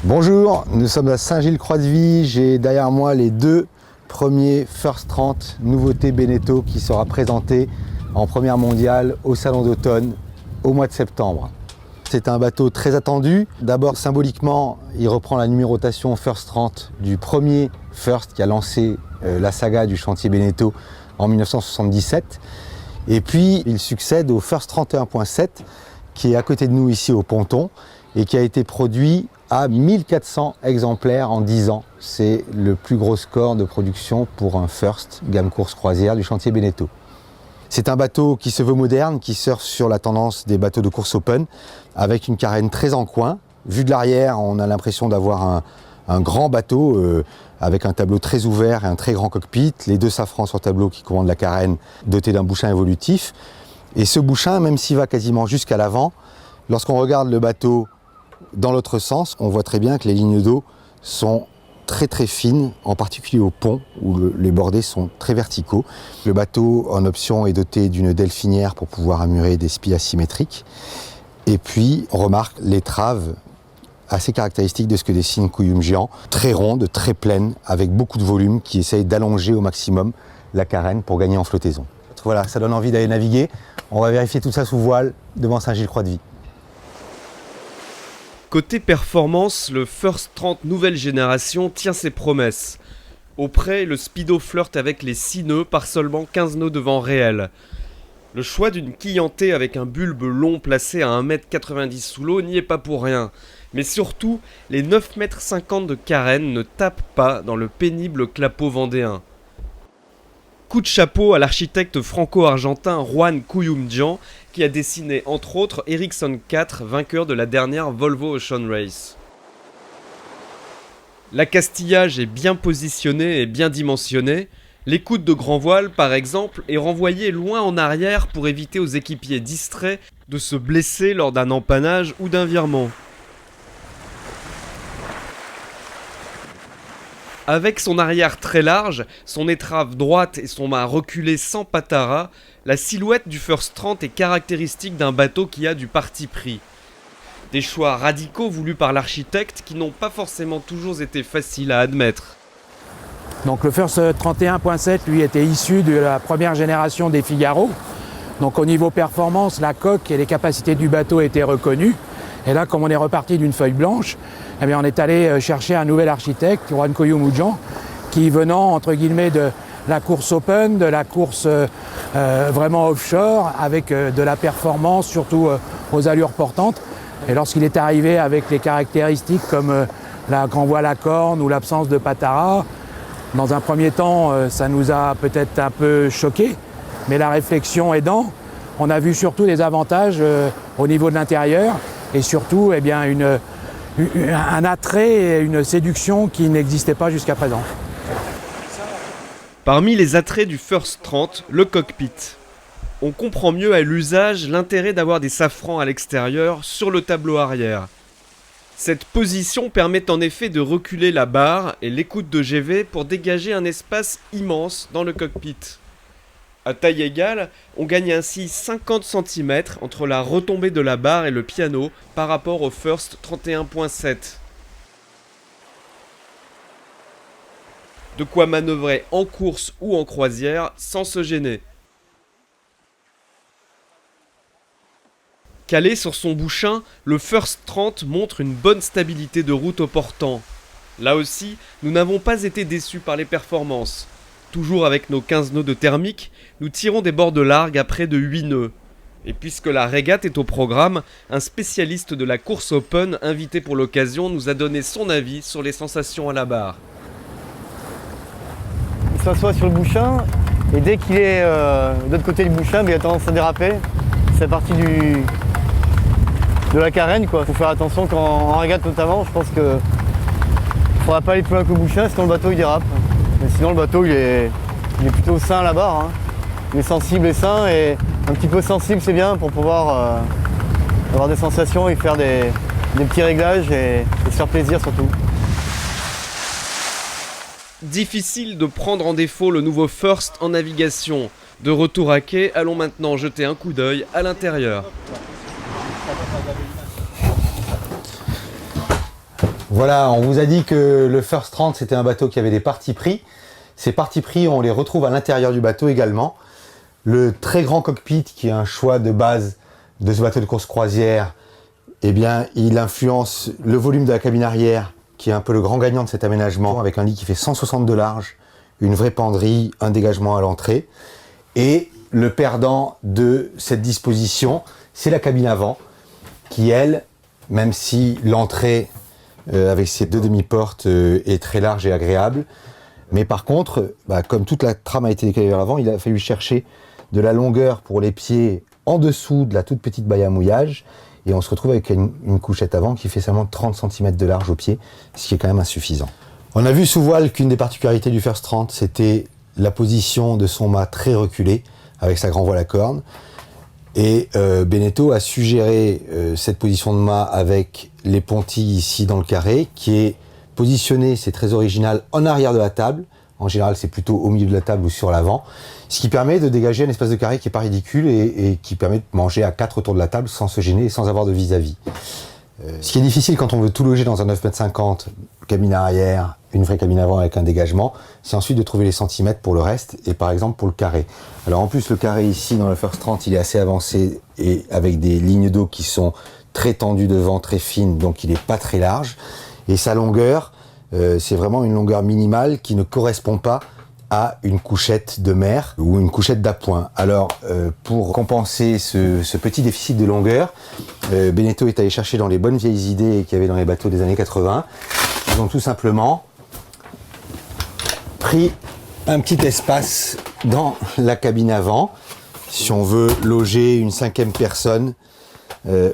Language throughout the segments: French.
Bonjour, nous sommes à Saint-Gilles-Croix-de-Vie. J'ai derrière moi les deux premiers First 30 nouveautés Beneteau qui sera présenté en première mondiale au Salon d'automne au mois de septembre. C'est un bateau très attendu. D'abord symboliquement, il reprend la numérotation First 30 du premier First qui a lancé la saga du chantier Beneteau en 1977. Et puis il succède au First 31.7 qui est à côté de nous ici au ponton et qui a été produit à 1400 exemplaires en 10 ans. C'est le plus gros score de production pour un First gamme course croisière du chantier Beneteau. C'est un bateau qui se veut moderne, qui surfe sur la tendance des bateaux de course open, avec une carène très en coin. Vu de l'arrière, on a l'impression d'avoir un grand bateau avec un tableau très ouvert et un très grand cockpit. Les deux safrans sur tableau qui commandent la carène, dotés d'un bouchin évolutif. Et ce bouchin, même s'il va quasiment jusqu'à l'avant, lorsqu'on regarde le bateau dans l'autre sens, on voit très bien que les lignes d'eau sont très très fines, en particulier au pont où les bordés sont très verticaux. Le bateau en option est doté d'une delphinière pour pouvoir amurer des spies asymétriques. Et puis on remarque l'étrave assez caractéristique de ce que dessine Couyoum géant, très ronde, très pleine, avec beaucoup de volume qui essaye d'allonger au maximum la carène pour gagner en flottaison. Voilà, ça donne envie d'aller naviguer. On va vérifier tout ça sous voile devant Saint-Gilles-Croix-de-Vie. Côté performance, le First 30 nouvelle génération tient ses promesses. Au près, le Speedo flirte avec les 6 nœuds par seulement 15 nœuds de vent réel. Le choix d'une quille en T avec un bulbe long placé à 1,90 m sous l'eau n'y est pas pour rien. Mais surtout, les 9,50 m de carène ne tapent pas dans le pénible clapot vendéen. Coup de chapeau à l'architecte franco-argentin Juan Couyoum-Dian qui a dessiné entre autres Ericsson 4, vainqueur de la dernière Volvo Ocean Race. L'accastillage est bien positionné et bien dimensionné. L'écoute de grand voile, par exemple, est renvoyée loin en arrière pour éviter aux équipiers distraits de se blesser lors d'un empannage ou d'un virement. Avec son arrière très large, son étrave droite et son mât reculé sans patara, la silhouette du First 30 est caractéristique d'un bateau qui a du parti pris. Des choix radicaux voulus par l'architecte qui n'ont pas forcément toujours été faciles à admettre. Donc le First 31.7 lui était issu de la première génération des Figaro. Donc au niveau performance, la coque et les capacités du bateau étaient reconnues. Et là, comme on est reparti d'une feuille blanche, eh bien, on est allé chercher un nouvel architecte, Juan Couyoum-Dian, qui venant entre guillemets de la course open, de la course vraiment offshore, avec de la performance, surtout aux allures portantes. Et lorsqu'il est arrivé avec les caractéristiques comme la grand voile à corne ou l'absence de patara, dans un premier temps, ça nous a peut-être un peu choqué, mais la réflexion aidant, on a vu surtout des avantages au niveau de l'intérieur et surtout eh bien, un attrait et une séduction qui n'existait pas jusqu'à présent. Parmi les attraits du First 30, le cockpit. On comprend mieux à l'usage l'intérêt d'avoir des safrans à l'extérieur sur le tableau arrière. Cette position permet en effet de reculer la barre et l'écoute de GV pour dégager un espace immense dans le cockpit. À taille égale, on gagne ainsi 50 cm entre la retombée de la barre et le piano par rapport au First 31.7. De quoi manœuvrer en course ou en croisière sans se gêner. Calé sur son bouchin, le First 30 montre une bonne stabilité de route au portant. Là aussi, nous n'avons pas été déçus par les performances. Toujours avec nos 15 nœuds de thermique, nous tirons des bords de largue à près de 8 nœuds. Et puisque la régate est au programme, un spécialiste de la course open invité pour l'occasion nous a donné son avis sur les sensations à la barre. Il s'assoit sur le bouchin et dès qu'il est de l'autre côté du bouchin, il a tendance à déraper. C'est partie de la carène, quoi. Faut faire attention en régate notamment, je pense qu'il ne faudra pas aller plus loin que le bouchin, sinon le bateau il dérape. Mais sinon le bateau il est plutôt sain à la barre, hein. Il est sensible et sain, et un petit peu sensible c'est bien pour pouvoir avoir des sensations et faire des petits réglages et se faire plaisir surtout. Difficile de prendre en défaut le nouveau First en navigation. De retour à quai, allons maintenant jeter un coup d'œil à l'intérieur. Voilà, on vous a dit que le First 30 c'était un bateau qui avait des partis pris. Ces partis pris, on les retrouve à l'intérieur du bateau également. Le très grand cockpit, qui est un choix de base de ce bateau de course croisière, eh bien, il influence le volume de la cabine arrière, qui est un peu le grand gagnant de cet aménagement, avec un lit qui fait 160 de large, une vraie penderie, un dégagement à l'entrée. Et le perdant de cette disposition, c'est la cabine avant, qui elle, même si l'entrée avec ses deux demi-portes est très large et agréable, mais par contre, comme toute la trame a été décalée vers l'avant, il a fallu chercher de la longueur pour les pieds en dessous de la toute petite baille à mouillage, et on se retrouve avec une couchette avant qui fait seulement 30 cm de large au pied, ce qui est quand même insuffisant. On a vu sous voile qu'une des particularités du First 30, c'était la position de son mât très reculé, avec sa grand voile à corne. Et Beneteau a suggéré cette position de mât avec les pontilles ici dans le carré, qui est positionné, c'est très original, en arrière de la table. En général, c'est plutôt au milieu de la table ou sur l'avant. Ce qui permet de dégager un espace de carré qui n'est pas ridicule et qui permet de manger à 4 autour de la table sans se gêner et sans avoir de vis-à-vis. Ce qui est difficile quand on veut tout loger dans un 9,50 m, cabine arrière, une vraie cabine avant avec un dégagement, c'est ensuite de trouver les centimètres pour le reste et par exemple pour le carré. Alors en plus, le carré ici dans le First 30, il est assez avancé et avec des lignes d'eau qui sont très tendues devant, très fines, donc il n'est pas très large. Et sa longueur, c'est vraiment une longueur minimale qui ne correspond pas à une couchette de mer ou une couchette d'appoint. Alors, pour compenser ce petit déficit de longueur, Beneteau est allé chercher dans les bonnes vieilles idées qu'il y avait dans les bateaux des années 80. Ils ont tout simplement pris un petit espace dans la cabine avant. Si on veut loger une 5e personne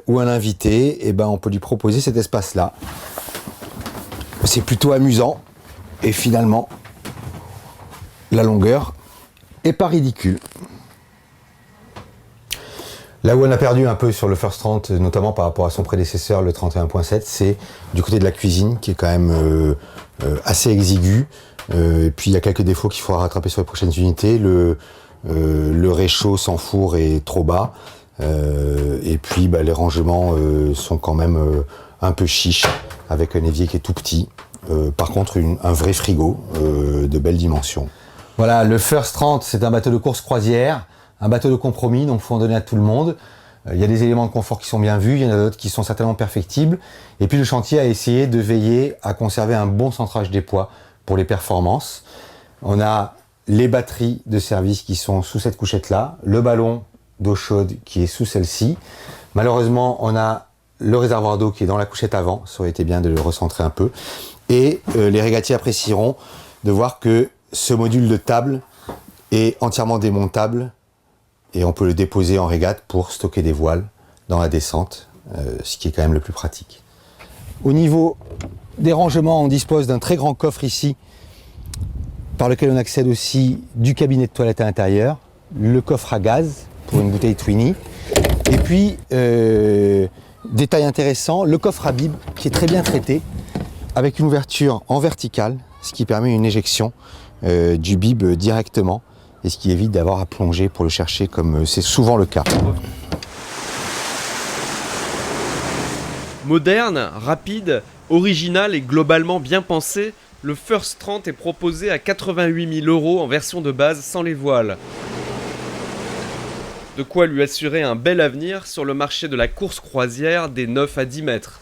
ou un invité, eh ben on peut lui proposer cet espace-là. C'est plutôt amusant et finalement la longueur est pas ridicule. Là où on a perdu un peu sur le First 30, notamment par rapport à son prédécesseur le 31.7, c'est du côté de la cuisine qui est quand même assez exigu. Et puis il y a quelques défauts qu'il faudra rattraper sur les prochaines unités. Le réchaud sans four est trop bas. Et puis les rangements sont quand même un peu chiches, avec un évier qui est tout petit. Par contre, un vrai frigo de belles dimensions. Voilà, le First 30, c'est un bateau de course croisière, un bateau de compromis, donc il faut en donner à tout le monde. Il y a des éléments de confort qui sont bien vus, il y en a d'autres qui sont certainement perfectibles. Et puis le chantier a essayé de veiller à conserver un bon centrage des poids pour les performances. On a les batteries de service qui sont sous cette couchette-là, le ballon d'eau chaude qui est sous celle-ci. Malheureusement, on a le réservoir d'eau qui est dans la couchette avant, ça aurait été bien de le recentrer un peu. Et les régatiers apprécieront de voir que ce module de table est entièrement démontable et on peut le déposer en régate pour stocker des voiles dans la descente, ce qui est quand même le plus pratique. Au niveau des rangements, on dispose d'un très grand coffre ici, par lequel on accède aussi du cabinet de toilette à l'intérieur, le coffre à gaz pour une bouteille Twinny, et puis, détail intéressant, le coffre à bib qui est très bien traité, avec une ouverture en verticale, ce qui permet une éjection du bib directement, et ce qui évite d'avoir à plonger pour le chercher comme c'est souvent le cas. Moderne, rapide, original et globalement bien pensé, le First 30 est proposé à 88 000 € en version de base sans les voiles. De quoi lui assurer un bel avenir sur le marché de la course croisière des 9 à 10 mètres.